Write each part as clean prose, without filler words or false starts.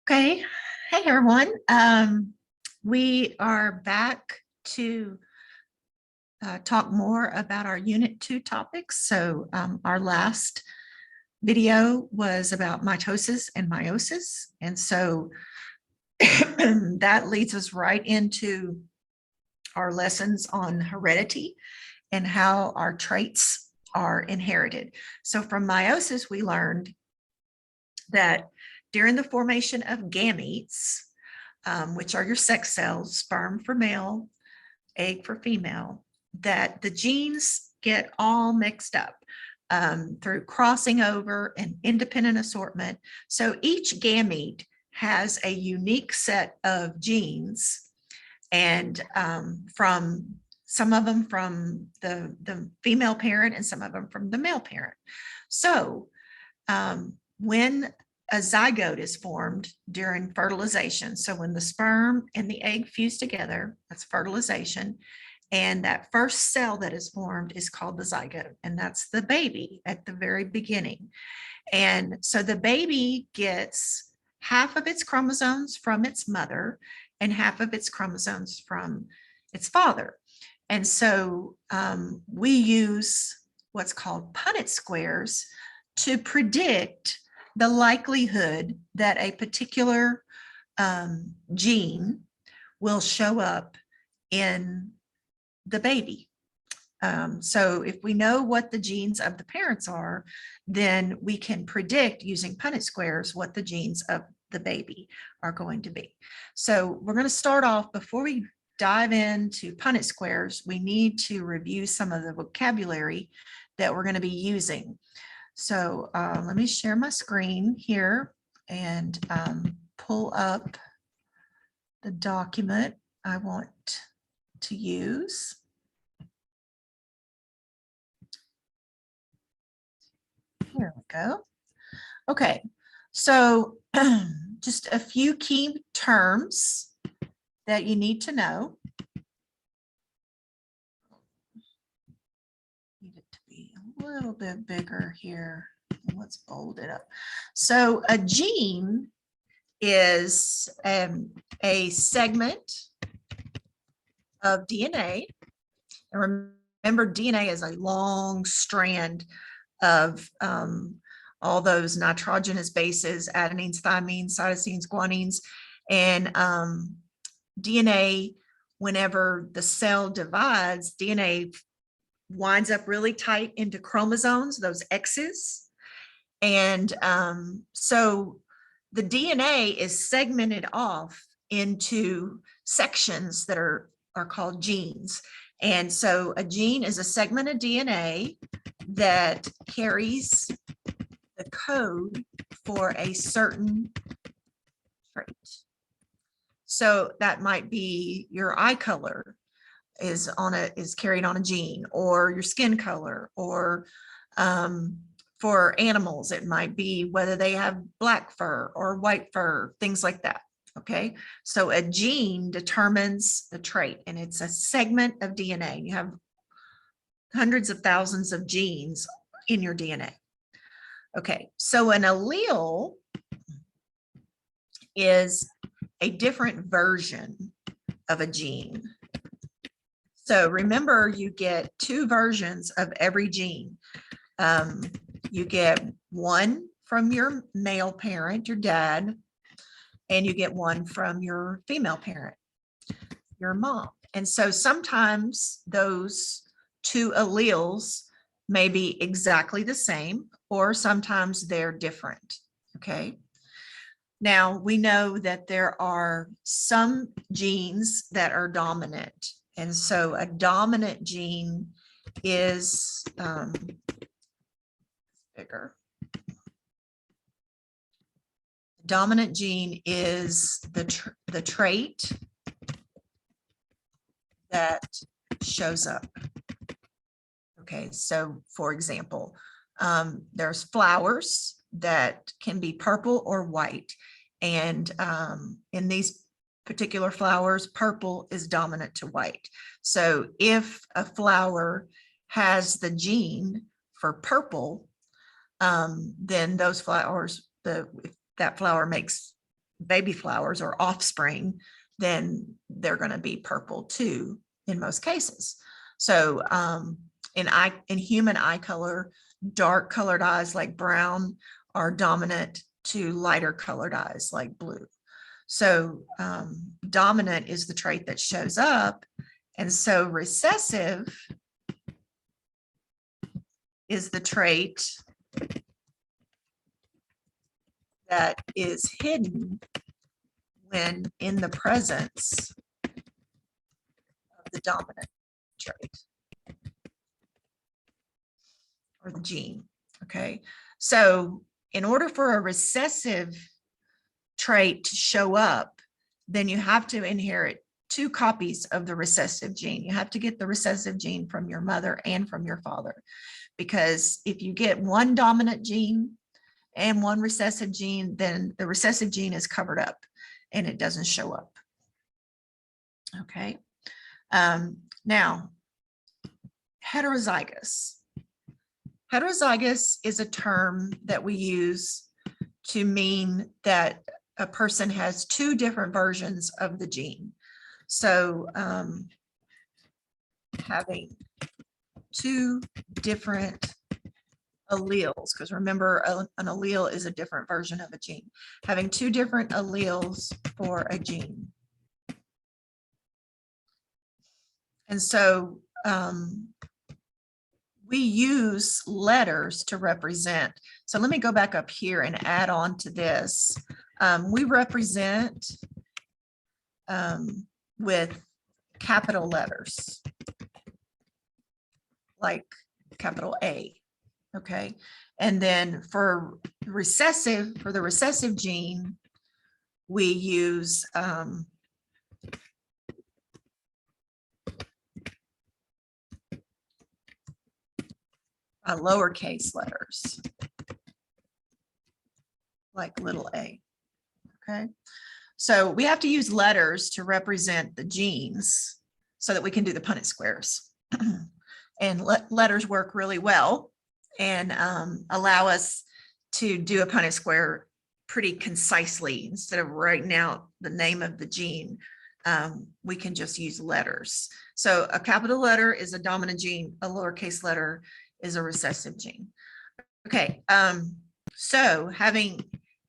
Okay. Hey, everyone. We are back to talk more about our Unit 2 topics. So our last video was about mitosis and meiosis. And so that leads us right into our lessons on heredity and how our traits are inherited. So from meiosis, we learned that during the formation of gametes, which are your sex cells, sperm for male, egg for female, that the genes get all mixed up through crossing over and independent assortment. So each gamete has a unique set of genes, and from some of them from the female parent and some of them from the male parent. So when a zygote is formed during fertilization, so when the sperm and the egg fuse together, that's fertilization, and that first cell that is formed is called the zygote, and that's the baby at the very beginning. And so the baby gets half of its chromosomes from its mother and half of its chromosomes from its father. And so we use what's called Punnett squares to predict the likelihood that a particular gene will show up in the baby. So if we know what the genes of the parents are, then we can predict using Punnett squares what the genes of the baby are going to be. So we're going to start off, before we dive into Punnett squares, we need to review some of the vocabulary that we're going to be using. So let me share my screen here and pull up the document I want to use. Here we go. Okay, so just a few key terms that you need to know. Need it to be a little bit bigger here. Let's bold it up. So a gene is a segment of DNA. And remember, DNA is a long strand of all those nitrogenous bases, adenines, thymines, cytosines, guanines, and DNA, whenever the cell divides, DNA winds up really tight into chromosomes, those X's. And so the DNA is segmented off into sections that are called genes. And so a gene is a segment of DNA that carries the code for a certain trait. So that might be your eye color is carried on a gene, or your skin color, or for animals, it might be whether they have black fur or white fur, things like that. Okay, so a gene determines the trait, and it's a segment of DNA. You have hundreds of thousands of genes in your DNA. Okay, so an allele is a different version of a gene. So remember, you get two versions of every gene. You get one from your male parent, your dad, and you get one from your female parent, your mom. And so sometimes those two alleles may be exactly the same, or sometimes they're different. Okay. Now we know that there are some genes that are dominant. And so a dominant gene is bigger. Dominant gene is the trait that shows up. Okay, so for example, there's flowers that can be purple or white. And in these particular flowers, purple is dominant to white. So if a flower has the gene for purple, then those flowers, if that flower makes baby flowers or offspring, then they're going to be purple too in most cases. So in human eye color, dark colored eyes like brown are dominant to lighter colored eyes like blue. So dominant is the trait that shows up. And so recessive is the trait that is hidden when in the presence of the dominant trait or the gene. Okay, so in order for a recessive trait to show up, then you have to inherit 2 copies of the recessive gene. You have to get the recessive gene from your mother and from your father, because if you get one dominant gene and one recessive gene, then the recessive gene is covered up and it doesn't show up. Okay. Now, heterozygous. Heterozygous is a term that we use to mean that a person has 2 different versions of the gene. So having 2 different alleles, because remember, an allele is a different version of a gene. Having 2 different alleles for a gene. And so we use letters to represent. So let me go back up here and add on to this. We represent with capital letters, like capital A. Okay. And then for the recessive gene, we use lowercase letters, like little a. Okay. So we have to use letters to represent the genes so that we can do the Punnett squares. And letters work really well and allow us to do a Punnett square pretty concisely. Instead of writing out the name of the gene, we can just use letters. So a capital letter is a dominant gene, a lowercase letter is a recessive gene. Okay, so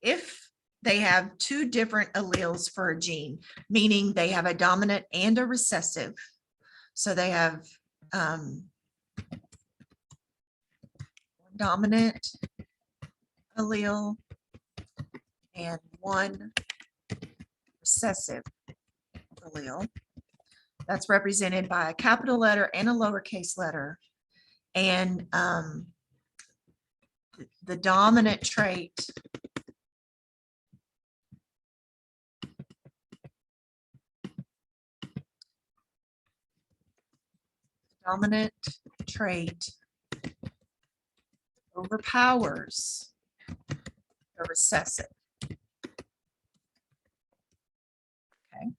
if they have 2 different alleles for a gene, meaning they have a dominant and a recessive, so they have dominant allele and 1 recessive allele. That's represented by a capital letter and a lowercase letter. And the dominant trait overpowers the recessive. Okay.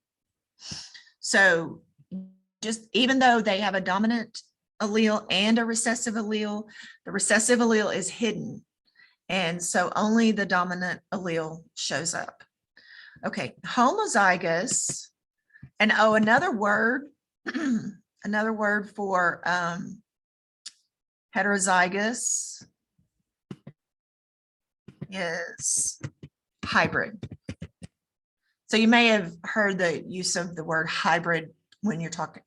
So just even though they have a dominant allele and a recessive allele, the recessive allele is hidden. And so only the dominant allele shows up. Okay, homozygous. And oh, another word, another word for heterozygous is hybrid. So you may have heard the use of the word hybrid when you're talking,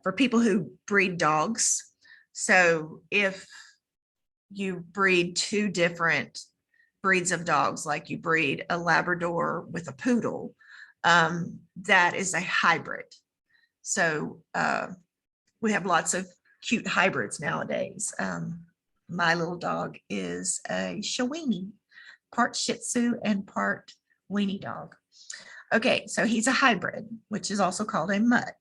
for people who breed dogs. So if you breed 2 different breeds of dogs, like you breed a Labrador with a poodle, that is a hybrid. So we have lots of cute hybrids nowadays. My little dog is a Shawini, part Shih Tzu and part weenie dog. Okay, so he's a hybrid, which is also called a mutt.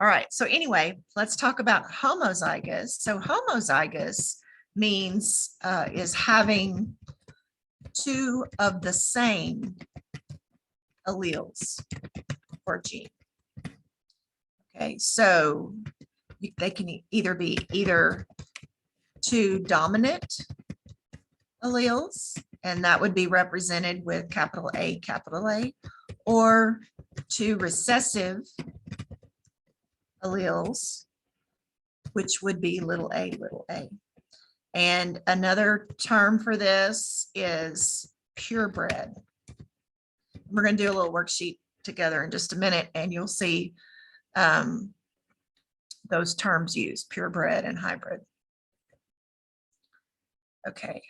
All right, so anyway, let's talk about homozygous. So homozygous means is having 2 of the same alleles or gene. Okay, so they can either be 2 dominant alleles and that would be represented with capital A, or two recessive alleles, which would be little a. And another term for this is purebred. We're going to do a little worksheet together in just a minute, and you'll see those terms used, purebred and hybrid. Okay.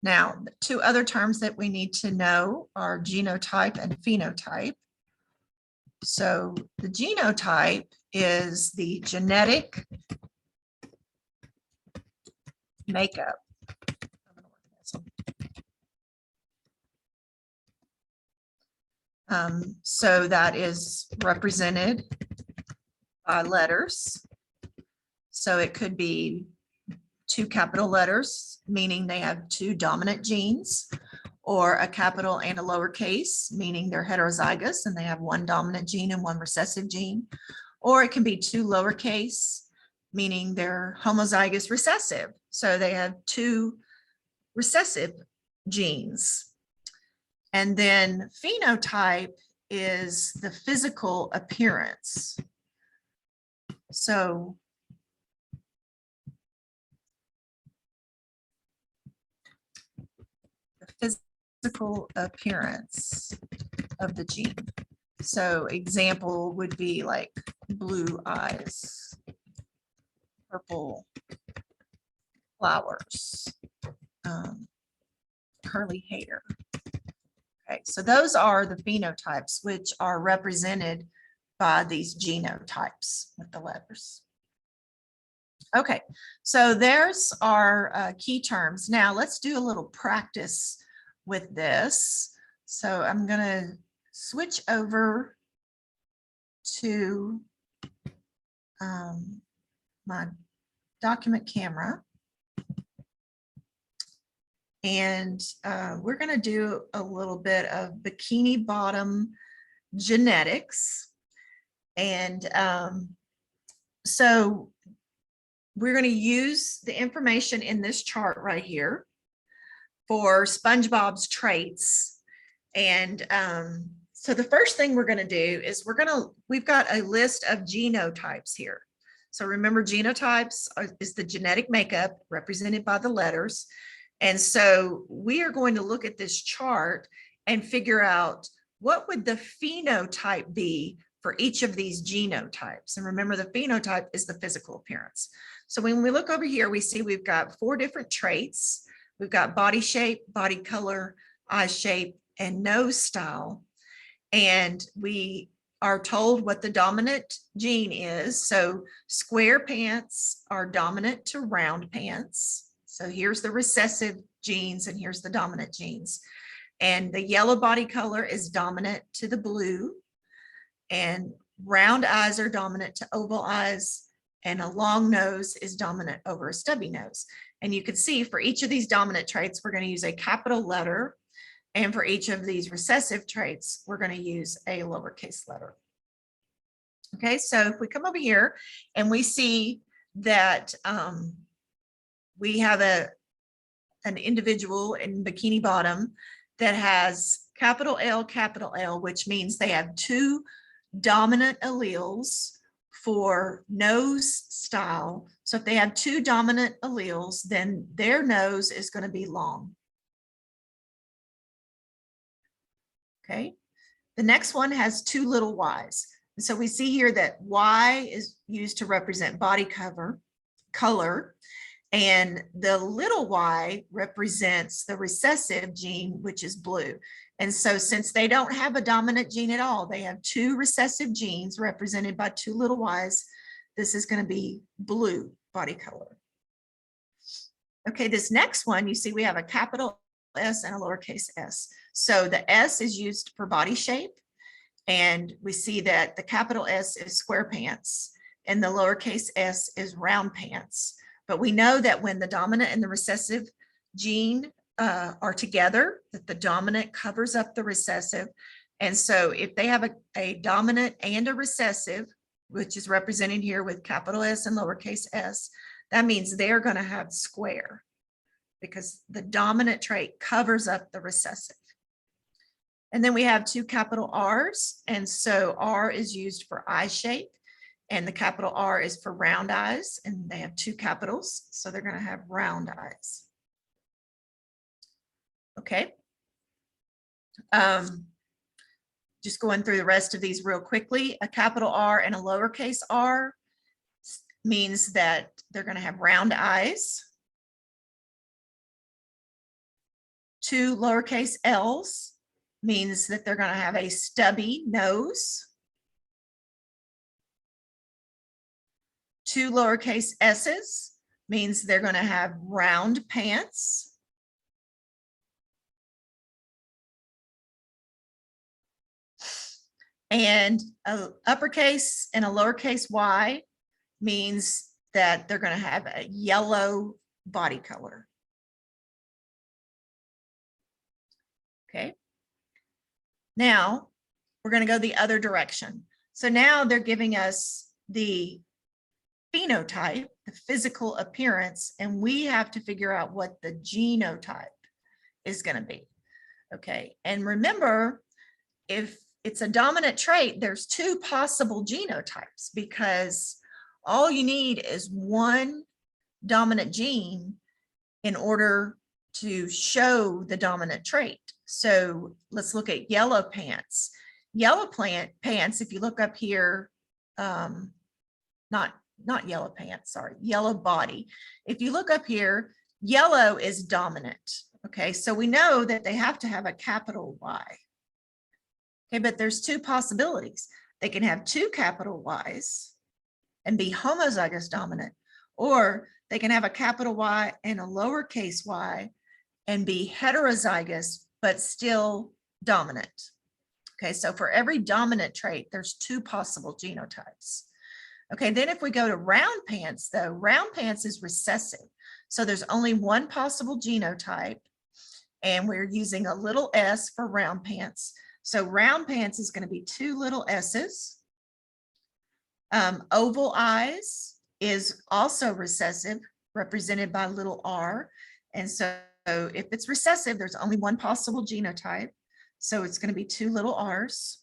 Now, the two other terms that we need to know are genotype and phenotype. So the genotype is the genetic makeup of an organism. So that is represented by letters. So it could be two capital letters, meaning they have two dominant genes, or a capital and a lowercase, meaning they're heterozygous and they have one dominant gene and one recessive gene. Or it can be two lowercase, meaning they're homozygous recessive. So they have two recessive genes. And then phenotype is the physical appearance. So the physical appearance of the gene. So example would be like blue eyes, purple flowers, curly hair. Okay, so those are the phenotypes, which are represented by these genotypes with the letters. Okay, so there's our key terms. Now let's do a little practice with this. So I'm going to switch over to my document camera. And we're going to do a little bit of bikini bottom genetics. And so we're going to use the information in this chart right here for SpongeBob's traits. And so the first thing we're going to do is we've got a list of genotypes here. So remember, genotypes is the genetic makeup represented by the letters. And so we are going to look at this chart and figure out what would the phenotype be for each of these genotypes. And remember, the phenotype is the physical appearance. So when we look over here, we see we've got 4 different traits. We've got body shape, body color, eye shape, and nose style. And we are told what the dominant gene is. So square pants are dominant to round pants. So here's the recessive genes and here's the dominant genes. And the yellow body color is dominant to the blue. And round eyes are dominant to oval eyes. And a long nose is dominant over a stubby nose. And you can see for each of these dominant traits, we're going to use a capital letter. And for each of these recessive traits, we're going to use a lowercase letter. Okay, so if we come over here and we see that we have an individual in bikini bottom that has capital L, which means they have 2 dominant alleles for nose style. So if they have 2 dominant alleles, then their nose is going to be long. Okay, the next one has 2 little y's. And so we see here that Y is used to represent body color, and the little y represents the recessive gene, which is blue. And so since they don't have a dominant gene at all, they have 2 recessive genes represented by 2 little y's. This is going to be blue body color. Okay, this next one, you see we have a capital S and a lowercase s. So the S is used for body shape. And we see that the capital S is square pants and the lowercase s is round pants. But we know that when the dominant and the recessive gene are together, that the dominant covers up the recessive. And so if they have a dominant and a recessive, which is represented here with capital S and lowercase s, that means they're going to have square because the dominant trait covers up the recessive. And then we have two capital R's. And so R is used for eye shape, and the capital R is for round eyes, and they have two capitals. So they're going to have round eyes. Okay. Just going through the rest of these real quickly. A capital R and a lowercase r means that they're going to have round eyes. Two lowercase l's means that they're going to have a stubby nose. Two lowercase s's means they're going to have round pants. And a uppercase and a lowercase y means that they're going to have a yellow body color. Okay. Now we're going to go the other direction. So now they're giving us the phenotype, the physical appearance, and we have to figure out what the genotype is going to be. Okay. And remember, if it's a dominant trait, there's two possible genotypes because all you need is one dominant gene in order to show the dominant trait. So let's look at yellow pants. Yellow pants, if you look up here, not yellow pants, sorry, yellow body. If you look up here, yellow is dominant. Okay, so we know that they have to have a capital Y. Okay, but there's two possibilities. They can have two capital Y's and be homozygous dominant, or they can have a capital Y and a lowercase y and be heterozygous, but still dominant. Okay, so for every dominant trait, there's two possible genotypes. Okay, then if we go to round pants, though, round pants is recessive. So there's only one possible genotype, and we're using a little s for round pants. So round pants is going to be two little s's. Oval eyes is also recessive, represented by little r. And so if it's recessive, there's only one possible genotype. So it's going to be two little r's.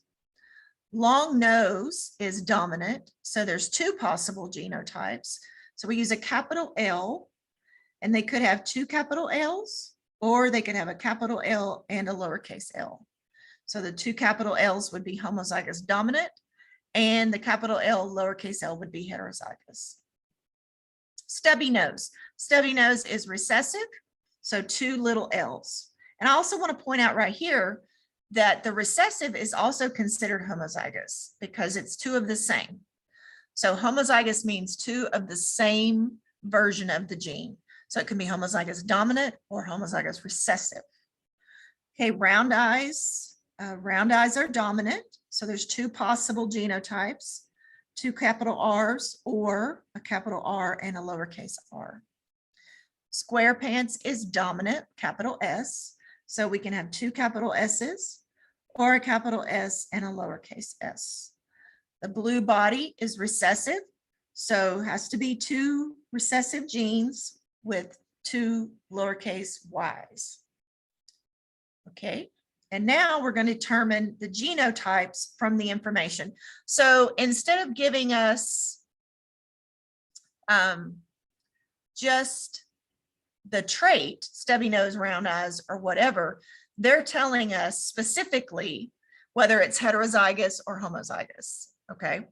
Long nose is dominant. So there's two possible genotypes. So we use a capital L, and they could have two capital L's, or they could have a capital L and a lowercase l. So the two capital L's would be homozygous dominant, and the capital L lowercase l would be heterozygous. Stubby nose. Stubby nose is recessive, so two little l's. And I also want to point out right here that the recessive is also considered homozygous because it's two of the same. So homozygous means two of the same version of the gene. So it can be homozygous dominant or homozygous recessive. Okay, round eyes. Round eyes are dominant. So there's two possible genotypes, two capital R's or a capital R and a lowercase r. Square pants is dominant, capital S. So we can have two capital S's or a capital S and a lowercase s. The blue body is recessive. So has to be two recessive genes with two lowercase y's. Okay. And now we're going to determine the genotypes from the information. So instead of giving us just the trait, stubby nose, round eyes, or whatever, they're telling us specifically whether it's heterozygous or homozygous. Okay.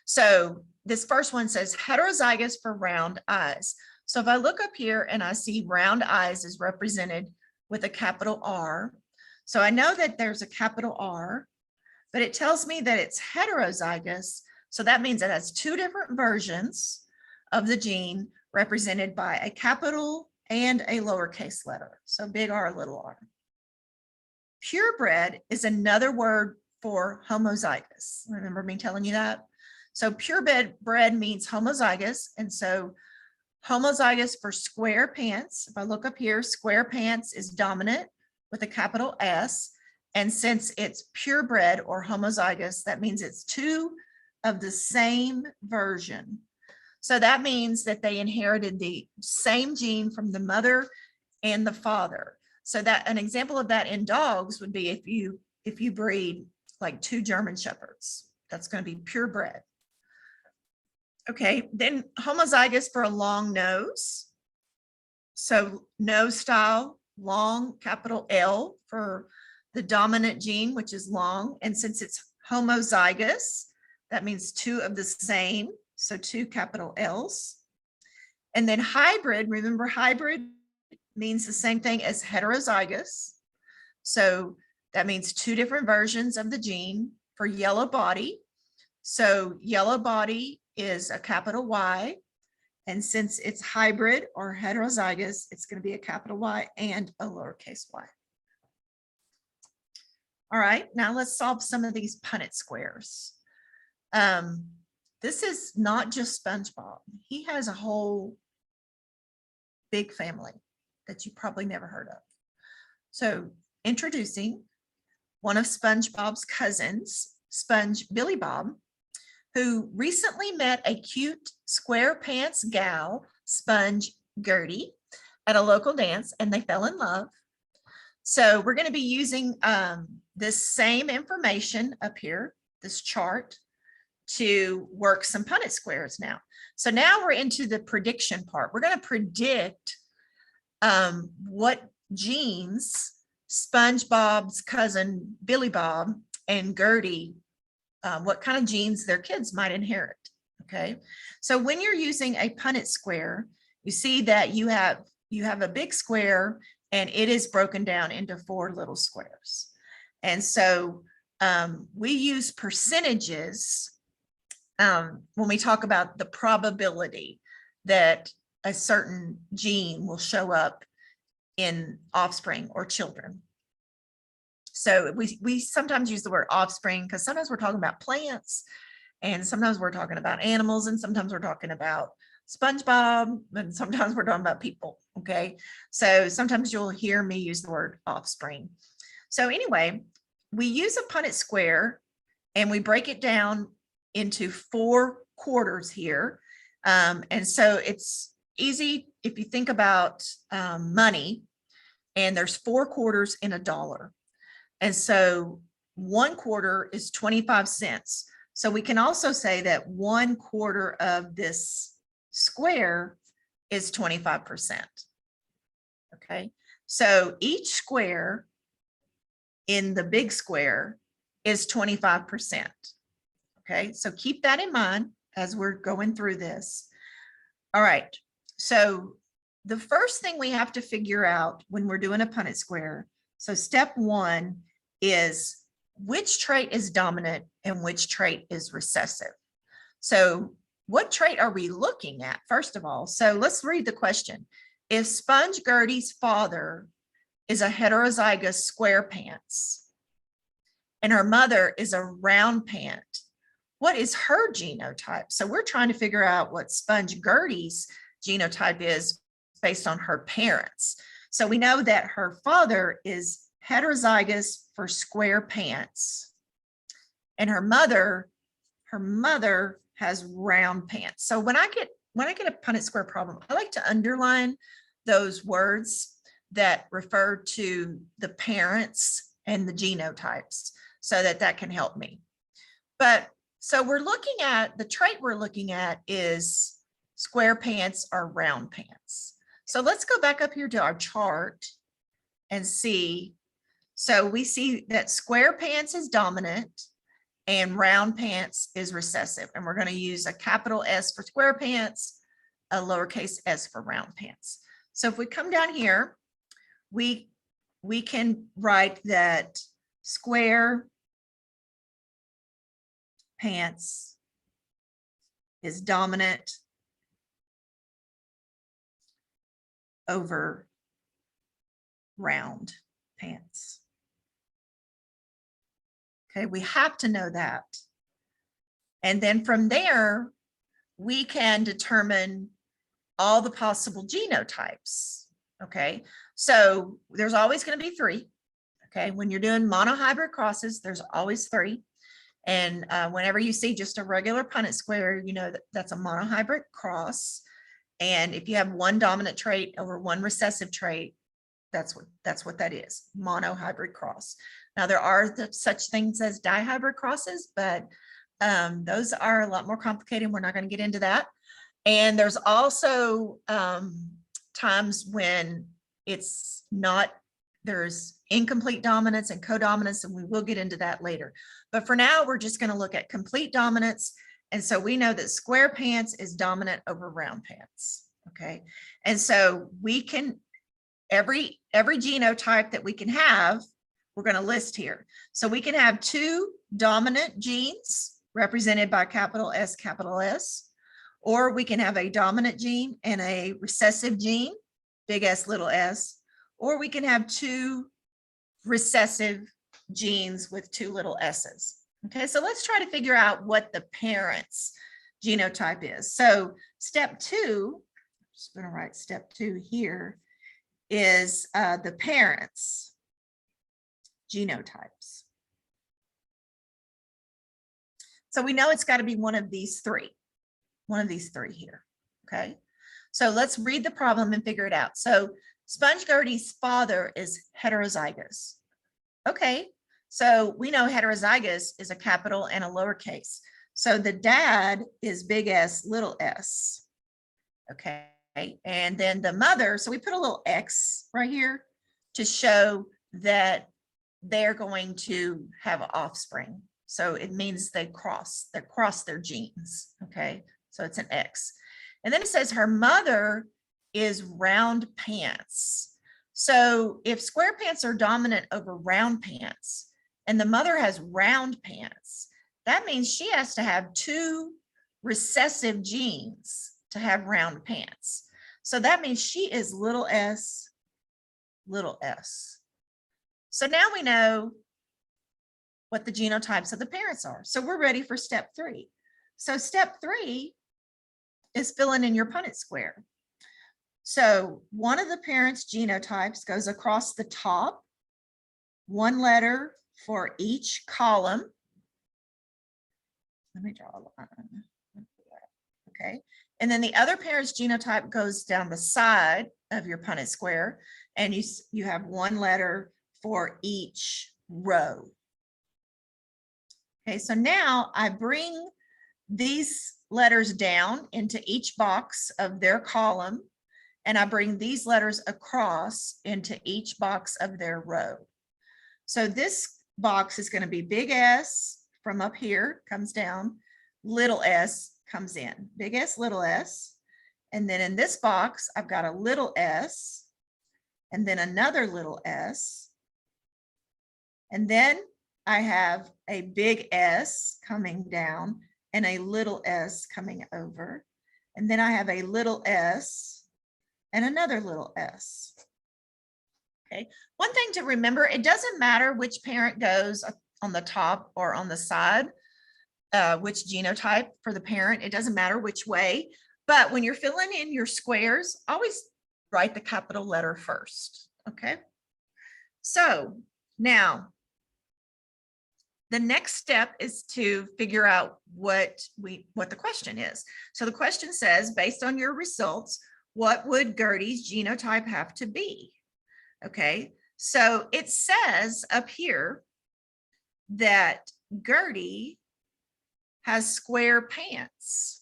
So this first one says heterozygous for round eyes. So if I look up here and I see round eyes is represented with a capital R, so I know that there's a capital R, but it tells me that it's heterozygous. So that means it has two different versions of the gene represented by a capital and a lowercase letter. So big R, little r. Purebred is another word for homozygous. Remember me telling you that? So purebred means homozygous. And so homozygous for square pants. If I look up here, square pants is dominant with a capital S. And since it's purebred or homozygous, that means it's two of the same version. So that means that they inherited the same gene from the mother and the father. So that an example of that in dogs would be if you breed like 2 German Shepherds, that's going to be purebred. Okay, then homozygous for a long nose. So nose style, long, capital L for the dominant gene, which is long. And since it's homozygous, that means 2 of the same. So 2 capital L's. And then hybrid, remember hybrid means the same thing as heterozygous. So that means 2 different versions of the gene for yellow body. So yellow body is a capital Y. And since it's hybrid or heterozygous, it's going to be a capital Y and a lowercase y. All right, now let's solve some of these Punnett squares. This is not just SpongeBob. He has a whole big family that you probably never heard of. So introducing one of SpongeBob's cousins, Sponge Billy Bob, who recently met a cute square pants gal, Sponge Gertie, at a local dance, and they fell in love. So we're going to be using this same information up here, this chart, to work some Punnett squares now. So now we're into the prediction part. We're going to predict what genes SpongeBob's cousin Billy Bob and Gertie, what kind of genes their kids might inherit. Okay, so when you're using a Punnett square, you see that you have a big square and it is broken down into 4 little squares. And so we use percentages when we talk about the probability that a certain gene will show up in offspring or children. So we sometimes use the word offspring because sometimes we're talking about plants and sometimes we're talking about animals and sometimes we're talking about SpongeBob and sometimes we're talking about people. Okay, so sometimes you'll hear me use the word offspring. So anyway, we use a Punnett square and we break it down into 4 quarters here. And so it's easy if you think about money, and there's 4 quarters in a dollar. And so 1 quarter is 25 cents. So we can also say that 1 quarter of this square is 25%. Okay, so each square in the big square is 25%. Okay, so keep that in mind as we're going through this. All right, so the first thing we have to figure out when we're doing a Punnett square, so step 1 is which trait is dominant and which trait is recessive. So what trait are we looking at, first of all? So let's read the question. If Sponge Gertie's father is a heterozygous square pants and her mother is a round pant, what is her genotype? So we're trying to figure out what Sponge Gertie's genotype is based on her parents. So we know that her father is heterozygous for square pants and her mother has round pants. So when I get a Punnett square problem, I like to underline those words that refer to the parents and the genotypes so that can help me. But so we're looking at, the trait we're looking at is square pants or round pants. So let's go back up here to our chart and see. So we see that square pants is dominant and round pants is recessive. And we're going to use a capital S for square pants, a lowercase s for round pants. So if we come down here, we can write that square pants is dominant over round pants. Okay, we have to know that. And then from there, we can determine all the possible genotypes. Okay, so there's always going to be 3. Okay, when you're doing monohybrid crosses, there's always 3. And whenever you see just a regular Punnett square, you know that that's a monohybrid cross. And if you have one dominant trait over one recessive trait, that's what that is, monohybrid cross. Now there are such things as dihybrid crosses, but those are a lot more complicated. We're not going to get into that. And there's also times when it's not, there's incomplete dominance and codominance, and we will get into that later. But for now, we're just going to look at complete dominance. And so we know that square pants is dominant over round pants. Okay. And so we can, every genotype that we can have, we're going to list here. So we can have two dominant genes represented by capital S, or we can have a dominant gene and a recessive gene, big S, little s, or we can have two recessive genes with two little s's. Okay, so let's try to figure out what the parent's genotype is. So step two, I'm just going to write step two here, is the parents' genotypes. So we know it's got to be one of these three here. Okay, so let's read the problem and figure it out. So Sponge Gertie's father is heterozygous. Okay, so we know heterozygous is a capital and a lowercase. So the dad is big S, little s. Okay, and then the mother, so we put a little X right here to show that they're going to have offspring. So it means they cross their genes. Okay, so it's an X. And then it says her mother is round pants. So if square pants are dominant over round pants and the mother has round pants, that means she has to have two recessive genes to have round pants. So that means she is little s, little s. So now we know what the genotypes of the parents are. So we're ready for step three. So step three is filling in your Punnett square. So one of the parents' genotypes goes across the top, one letter for each column. Let me draw a line. Okay. And then the other parent's genotype goes down the side of your Punnett square, and you have one letter for each row. Okay, so now I bring these letters down into each box of their column, and I bring these letters across into each box of their row. So this box is going to be big S from up here, comes down, little s comes in, big S, little s. And then in this box, I've got a little s, and then another little s. And then I have a big S coming down and a little s coming over. And then I have a little s and another little s. Okay, one thing to remember, it doesn't matter which parent goes on the top or on the side, which genotype for the parent, it doesn't matter which way. But when you're filling in your squares, always write the capital letter first. Okay, so now the next step is to figure out what the question is. So the question says, based on your results, what would Gertie's genotype have to be? Okay, so it says up here that Gertie has square pants.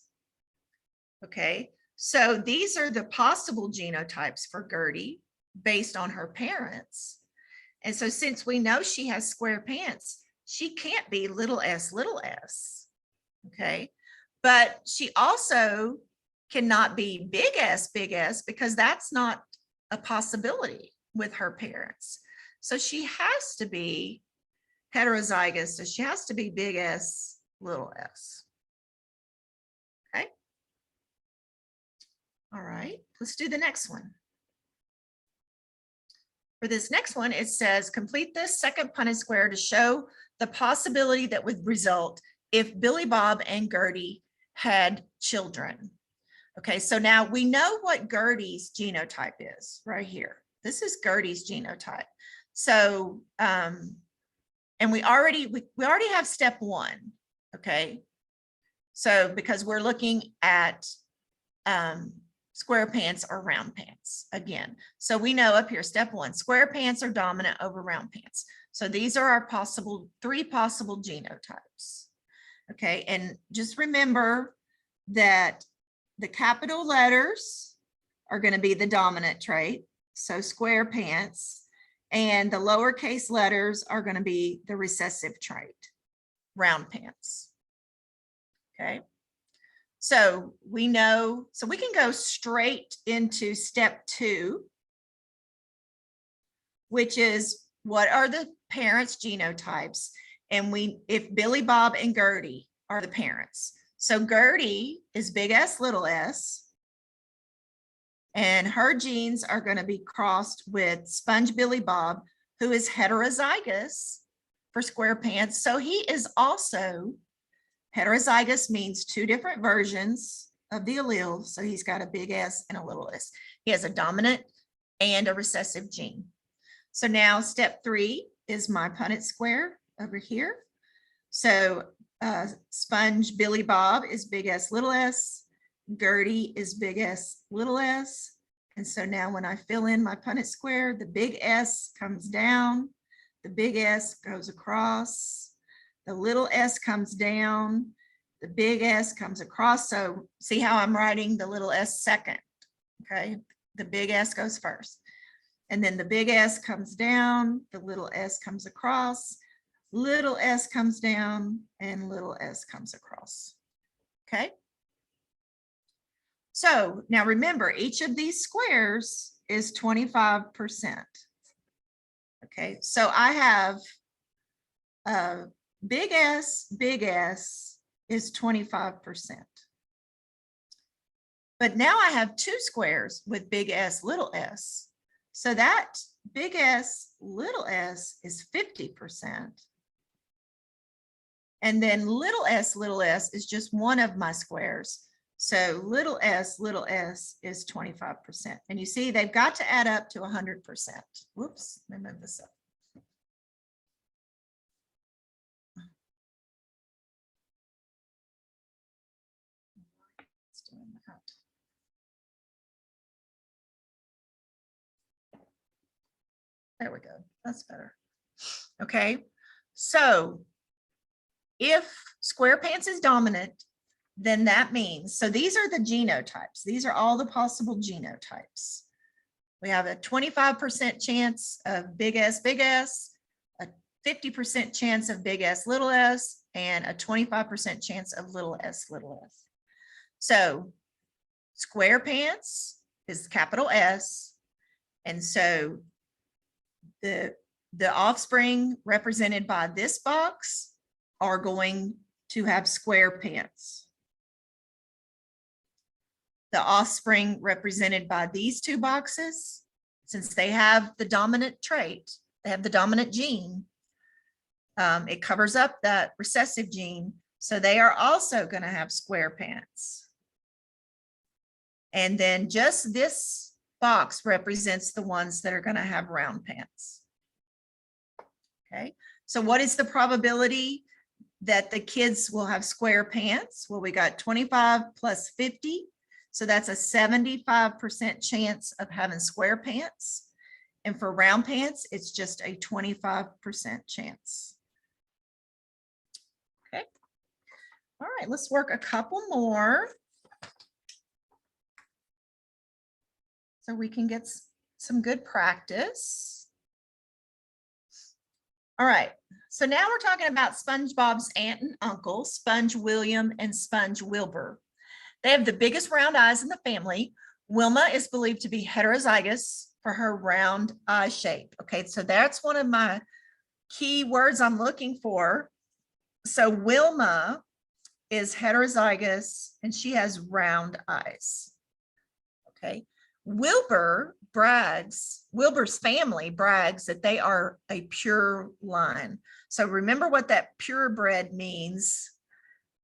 Okay, so these are the possible genotypes for Gertie based on her parents. And so since we know she has square pants, she can't be little s, okay? But she also cannot be big S, because that's not a possibility with her parents. So she has to be heterozygous, so she has to be big S, little s. Okay. All right, let's do the next one. For this next one, it says, complete this second Punnett square to show the possibility that would result if Billy Bob and Gertie had children. Okay, so now we know what Gertie's genotype is right here. This is Gertie's genotype. So And we already have step one, okay? So because we're looking at square pants or round pants again. So we know up here, step one, square pants are dominant over round pants. So these are our three possible genotypes. Okay, and just remember that the capital letters are going to be the dominant trait, so square pants, and the lowercase letters are going to be the recessive trait, round pants. Okay, so we know, so we can go straight into step two, which is what are the parents' genotypes? And if Billy Bob and Gertie are the parents. So Gertie is big S, little s, and her genes are going to be crossed with Sponge Billy Bob, who is heterozygous for square pants. So he is also heterozygous, means two different versions of the allele. So he's got a big S and a little s. He has a dominant and a recessive gene. So now step three is my Punnett square over here. So Sponge Billy Bob is big S, little s. Gertie is big S, little s. And so now when I fill in my Punnett square, the big S comes down, the big S goes across, the little s comes down, the big S comes across. So see how I'm writing the little s second, okay? The big S goes first. And then the big S comes down, the little s comes across, little s comes down, and little s comes across, okay? So now remember, each of these squares is 25%. Okay, so I have big S is 25%. But now I have two squares with big S, little s. So that big S, little s is 50%. And then little s is just one of my squares. So little s is 25%. And you see, they've got to add up to 100%. Whoops, let me move this up. It's doing that. There we go. That's better. Okay. So if square pants is dominant, then that means, so these are the genotypes. These are all the possible genotypes. We have a 25% chance of big S, a 50% chance of big S, little s, and a 25% chance of little s. So square pants is capital S. And so the offspring represented by this box are going to have square pants. The offspring represented by these two boxes, since they have the dominant trait, they have the dominant gene, it covers up that recessive gene, so they are also going to have square pants. And then just this box represents the ones that are going to have round pants. Okay, so what is the probability that the kids will have square pants? Well, we got 25 plus 50. So that's a 75% chance of having square pants. And for round pants, it's just a 25% chance. Okay. All right, let's work a couple more so we can get some good practice. All right, so now we're talking about SpongeBob's aunt and uncle, Sponge William and Sponge Wilbur. They have the biggest round eyes in the family. Wilma is believed to be heterozygous for her round eye shape. Okay, so that's one of my key words I'm looking for. So Wilma is heterozygous and she has round eyes. Okay, Wilbur's family brags that they are a pure line. So remember what that purebred means.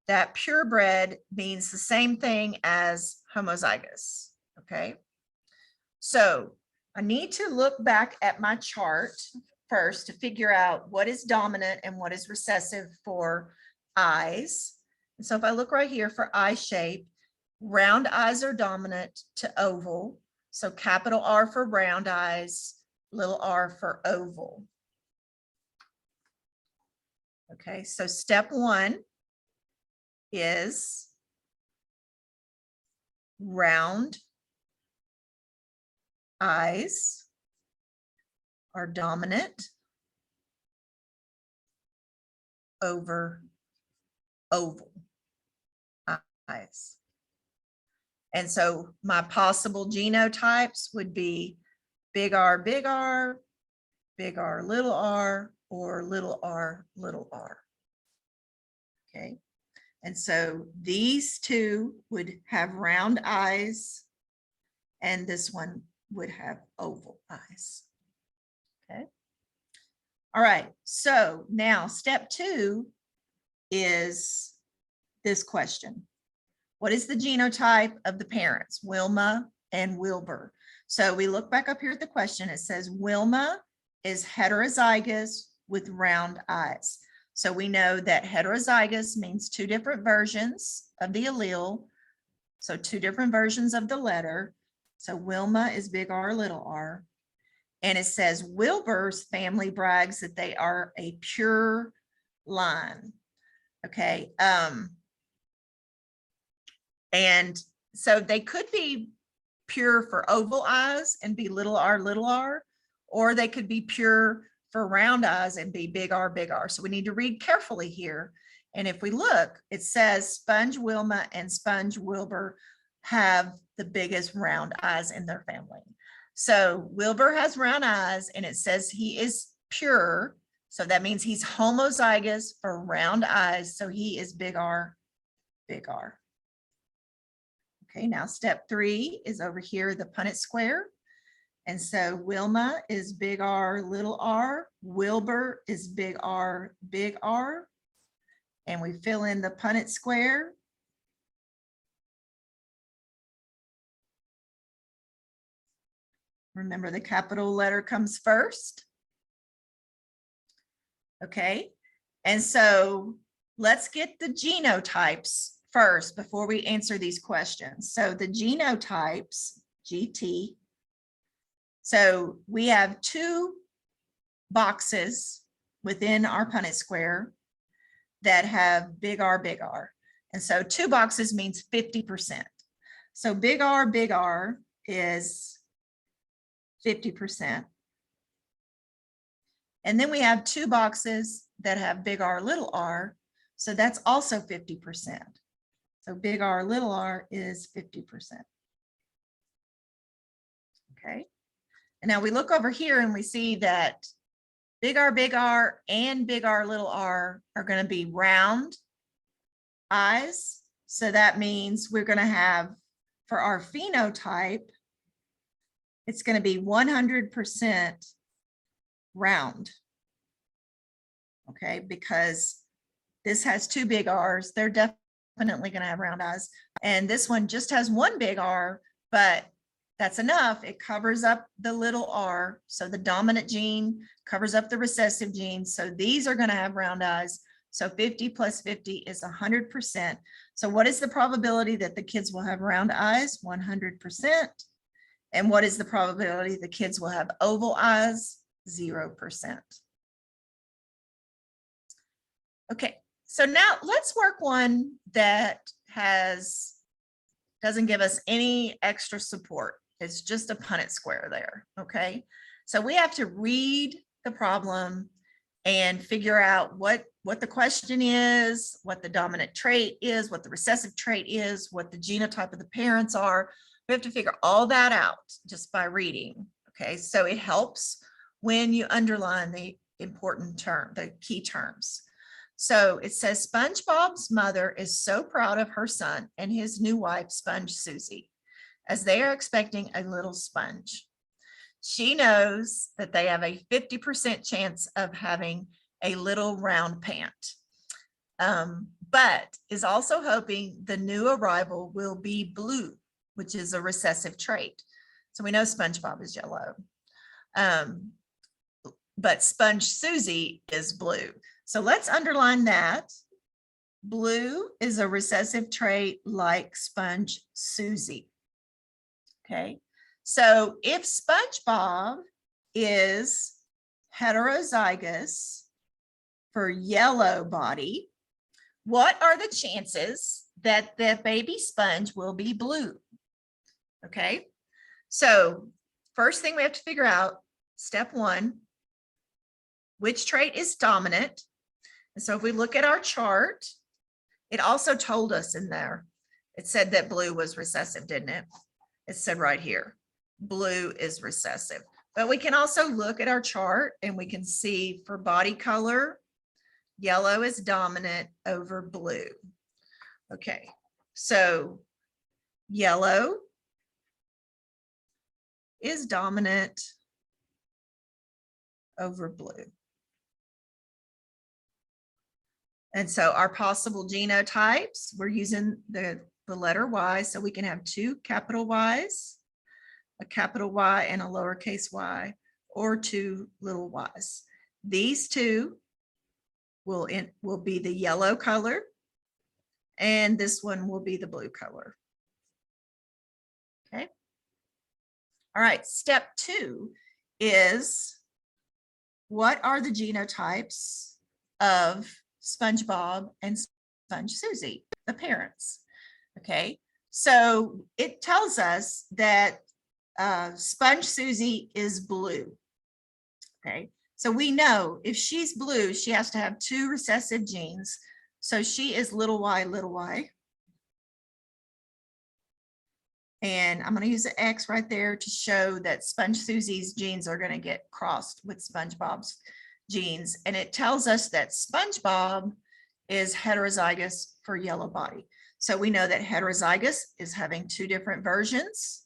That purebred means the same thing as homozygous, okay? So I need to look back at my chart first to figure out what is dominant and what is recessive for eyes. And so if I look right here for eye shape, round eyes are dominant to oval. So capital R for round eyes, little r for oval. Okay, so step one is round eyes are dominant over oval eyes. And so my possible genotypes would be big R, big R, big R, little r, or little r, little r. Okay. And so these two would have round eyes, and this one would have oval eyes. Okay. All right. So now step two is this question. What is the genotype of the parents, Wilma and Wilbur? So we look back up here at the question. It says Wilma is heterozygous with round eyes. So we know that heterozygous means two different versions of the allele. So two different versions of the letter. So Wilma is big R, little r. And it says Wilbur's family brags that they are a pure line. Okay. And so they could be pure for oval eyes and be little r, or they could be pure for round eyes and be big R, big R. So we need to read carefully here. And if we look, it says Sponge Wilma and Sponge Wilbur have the biggest round eyes in their family. So Wilbur has round eyes, and it says he is pure. So that means he's homozygous for round eyes. So he is big R, big R. Okay, now step three is over here, the Punnett square. And so Wilma is big R, little r. Wilbur is big R, big R. And we fill in the Punnett square. Remember, the capital letter comes first. Okay, and so let's get the genotypes first before we answer these questions. So the genotypes, GT. So we have two boxes within our Punnett square that have big R, big R. And so two boxes means 50%. So big R is 50%. And then we have two boxes that have big R, little r. So that's also 50%. So big R, little r is 50%. Okay. And now we look over here and we see that big R and big R, little r are going to be round eyes. So that means we're going to have, for our phenotype, it's going to be 100% round. Okay, because this has two big R's, they're definitely going to have round eyes. And this one just has one big R, but that's enough. It covers up the little r. So the dominant gene covers up the recessive gene. So these are going to have round eyes. So 50 plus 50 is 100%. So what is the probability that the kids will have round eyes? 100%. And what is the probability the kids will have oval eyes? 0%. Okay, so now let's work one that doesn't give us any extra support. It's just a Punnett square there, okay? So we have to read the problem and figure out what the question is, what the dominant trait is, what the recessive trait is, what the genotype of the parents are. We have to figure all that out just by reading, okay? So it helps when you underline the important term, the key terms. So it says SpongeBob's mother is so proud of her son and his new wife, Sponge Susie, as they are expecting a little sponge. She knows that they have a 50% chance of having a little round pant, but is also hoping the new arrival will be blue, which is a recessive trait. So we know SpongeBob is yellow. but Sponge Susie is blue. So let's underline that. Blue is a recessive trait like Sponge Susie. Okay, so if SpongeBob is heterozygous for yellow body, what are the chances that the baby sponge will be blue? Okay, so first thing we have to figure out, step one, which trait is dominant? And so if we look at our chart, it also told us in there, it said that blue was recessive, didn't it? It said right here, blue is recessive. But we can also look at our chart and we can see for body color, yellow is dominant over blue. Okay, so yellow is dominant over blue. And so our possible genotypes, we're using the letter Y, so we can have two capital Y's, a capital Y and a lowercase y, or two little y's. These two will be the yellow color, and this one will be the blue color. Okay. All right, step two is, what are the genotypes of SpongeBob and Sponge Susie, the parents? Okay, so it tells us that Sponge Susie is blue. Okay, so we know if she's blue, she has to have two recessive genes. So she is little y, little y. And I'm going to use an X right there to show that Sponge Susie's genes are going to get crossed with SpongeBob's genes. And it tells us that SpongeBob is heterozygous for yellow body. So we know that heterozygous is having two different versions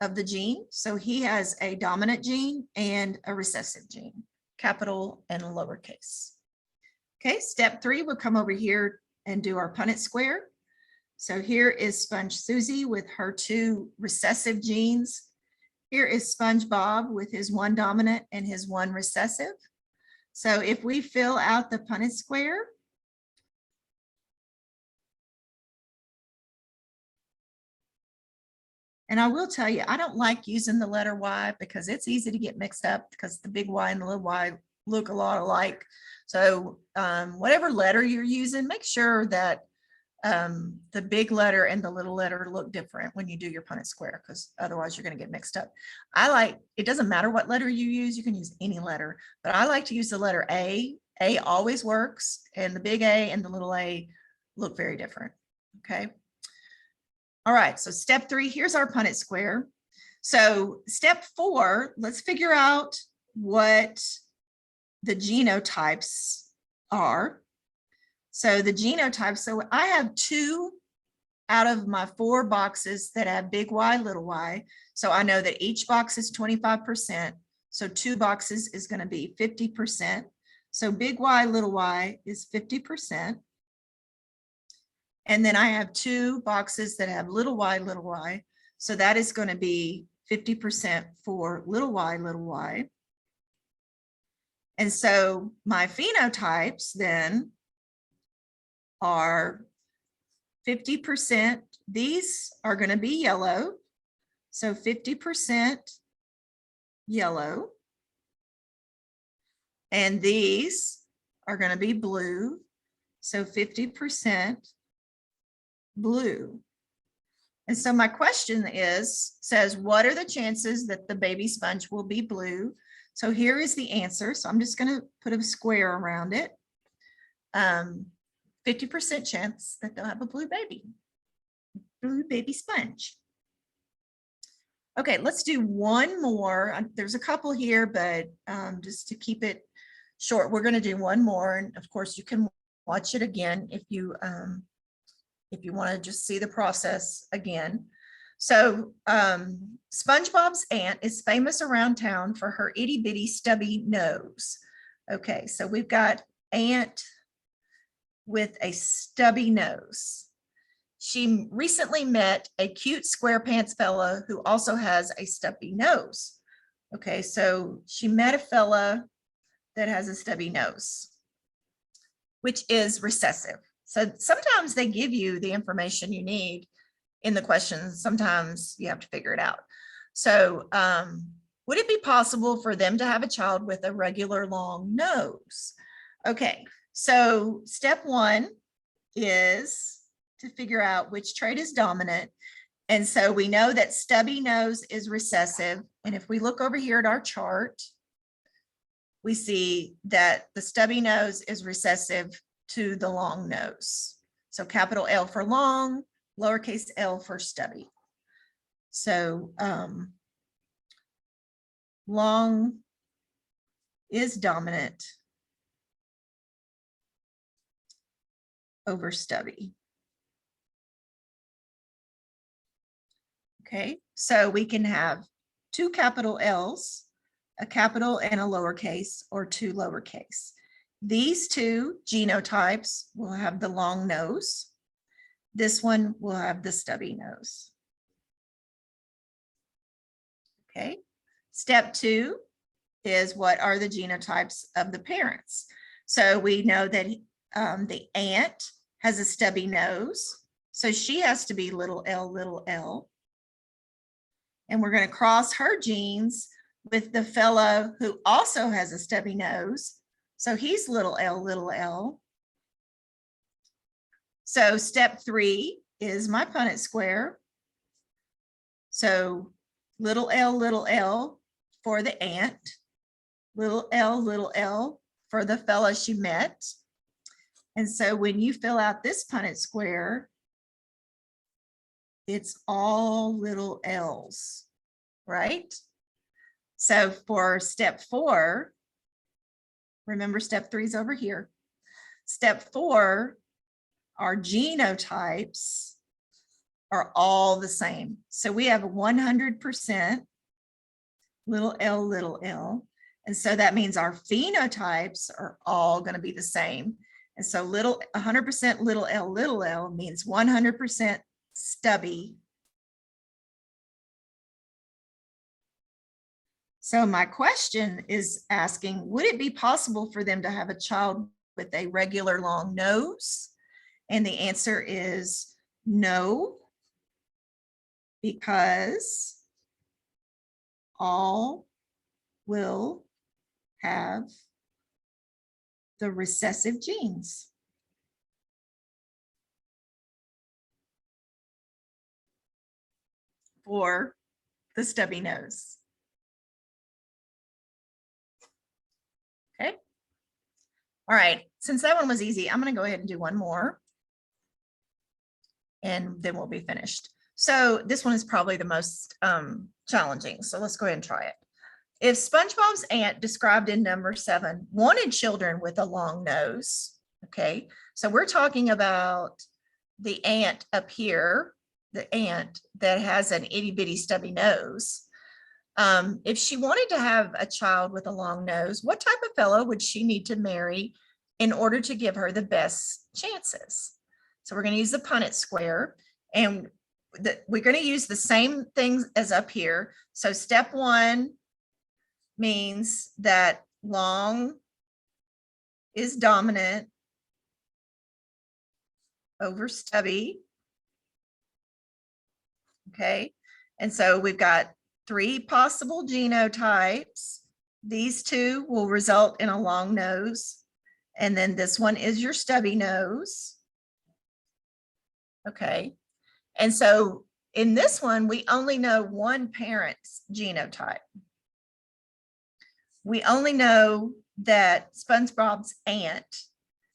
of the gene. So he has a dominant gene and a recessive gene, capital and lowercase. Okay, step three, we'll come over here and do our Punnett square. So here is Sponge Susie with her two recessive genes. Here is SpongeBob with his one dominant and his one recessive. So if we fill out the Punnett square, and I will tell you, I don't like using the letter Y because it's easy to get mixed up because the big Y and the little y look a lot alike. So whatever letter you're using, make sure that the big letter and the little letter look different when you do your Punnett square, because otherwise you're going to get mixed up. It doesn't matter what letter you use, you can use any letter, but I like to use the letter A. A always works, and the big A and the little a look very different. Okay. All right, so step three, here's our Punnett square. So step four, let's figure out what the genotypes are. So the genotypes, so I have two out of my four boxes that have big Y, little y. So I know that each box is 25%. So two boxes is going to be 50%. So big Y, little y is 50%. And then I have two boxes that have little y, little y. So that is going to be 50% for little y, little y. And so my phenotypes then are 50%. These are going to be yellow. So 50% yellow. And these are going to be blue. So 50% blue. And so my question says, what are the chances that the baby sponge will be blue? So here is the answer. So I'm just going to put a square around it. 50% chance that they'll have a blue baby sponge. Okay, let's do one more. There's a couple here, but just to keep it short, we're going to do one more. And of course, you can watch it again if you want to just see the process again. So SpongeBob's aunt is famous around town for her itty bitty stubby nose. Okay, so we've got aunt with a stubby nose. She recently met a cute SquarePants fellow who also has a stubby nose. Okay, so she met a fella that has a stubby nose, which is recessive. So sometimes they give you the information you need in the questions. Sometimes you have to figure it out. So would it be possible for them to have a child with a regular long nose? Okay, so step one is to figure out which trait is dominant. And so we know that stubby nose is recessive. And if we look over here at our chart, we see that the stubby nose is recessive to the long nose. So capital L for long, lowercase l for stubby. So long is dominant over stubby. Okay, so we can have two capital L's, a capital and a lowercase, or two lowercase. These two genotypes will have the long nose. This one will have the stubby nose. Okay, step two is what are the genotypes of the parents. So we know that the aunt has a stubby nose, so she has to be little l. And we're going to cross her genes with the fellow who also has a stubby nose. So he's little l. So step three is my Punnett square. So little l for the aunt, little l for the fellow she met. And so when you fill out this Punnett square, it's all little l's, right? So for step four, remember step three is over here. Step four, our genotypes are all the same. So we have 100% little l. And so that means our phenotypes are all going to be the same. And so 100% little l means 100% stubby. So my question is asking, would it be possible for them to have a child with a regular long nose? And the answer is no, because all will have the recessive genes. For the stubby nose. Okay. All right, since that one was easy, I'm going to go ahead and do one more. And then we'll be finished. So this one is probably the most challenging. So let's go ahead and try it. If SpongeBob's aunt described in number 7 wanted children with a long nose, okay, so we're talking about the aunt up here, the aunt that has an itty bitty stubby nose. If she wanted to have a child with a long nose, what type of fellow would she need to marry in order to give her the best chances? So we're going to use the Punnett square, and we're going to use the same things as up here. So step one means that long is dominant over stubby. Okay, and so we've got 3 possible genotypes. These 2 will result in a long nose, and then this one is your stubby nose. Okay, and so in this one, we only know one parent's genotype. We only know that SpongeBob's aunt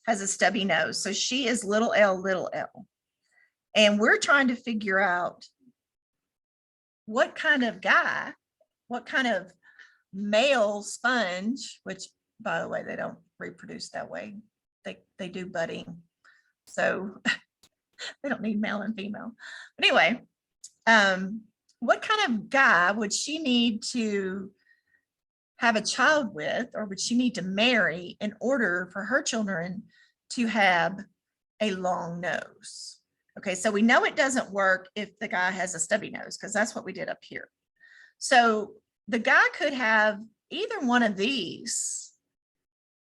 has a stubby nose, so she is little l. And we're trying to figure out what kind of guy, what kind of male sponge, which by the way, they don't reproduce that way. They do budding. So they don't need male and female. But anyway, what kind of guy would she need to have a child with, or would she need to marry in order for her children to have a long nose? Okay, so we know it doesn't work if the guy has a stubby nose, because that's what we did up here. So the guy could have either one of these,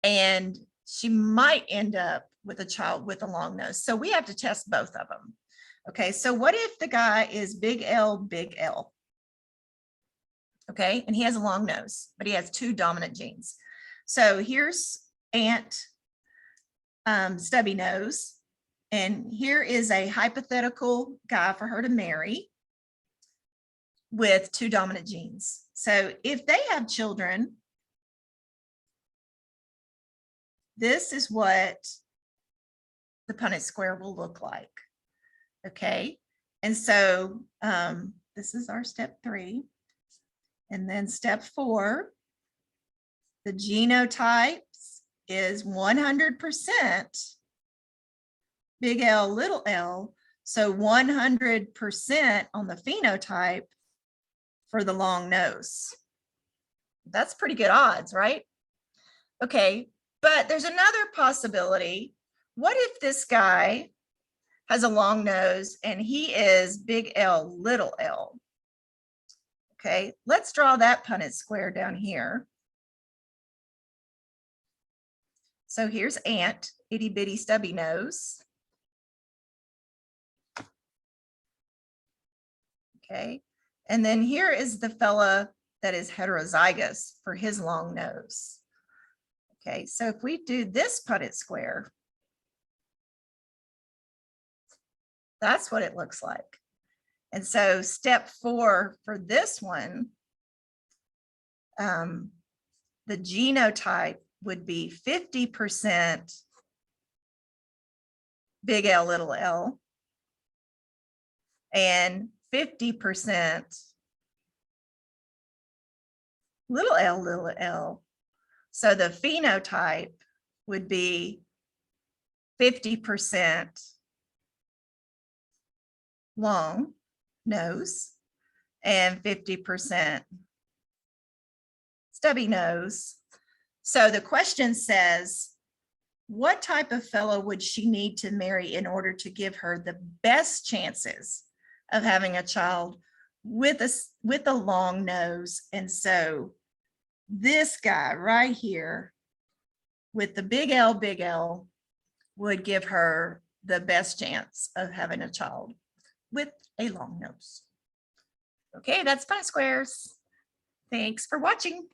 and she might end up with a child with a long nose. So we have to test both of them. Okay, so what if the guy is big L, big L? Okay, and he has a long nose, but he has two dominant genes. So here's Aunt Stubby Nose, and here is a hypothetical guy for her to marry with two dominant genes. So if they have children, this is what the Punnett square will look like. Okay, and so this is our step 3. And then step 4, the genotypes is 100% big L, little l. So 100% on the phenotype for the long nose. That's pretty good odds, right? Okay, but there's another possibility. What if this guy has a long nose and he is big L, little l? Okay, let's draw that Punnett square down here. So here's Aunt, itty bitty stubby nose. Okay, and then here is the fella that is heterozygous for his long nose. Okay, so if we do this Punnett square, that's what it looks like. And so step 4 for this one, the genotype would be 50% big L, little l, and 50% little l, little l. So the phenotype would be 50% long nose and 50% stubby nose. So the question says, what type of fellow would she need to marry in order to give her the best chances of having a child with a long nose? And so this guy right here with the big L would give her the best chance of having a child with a long nose. Okay, that's Punnett squares. Thanks for watching.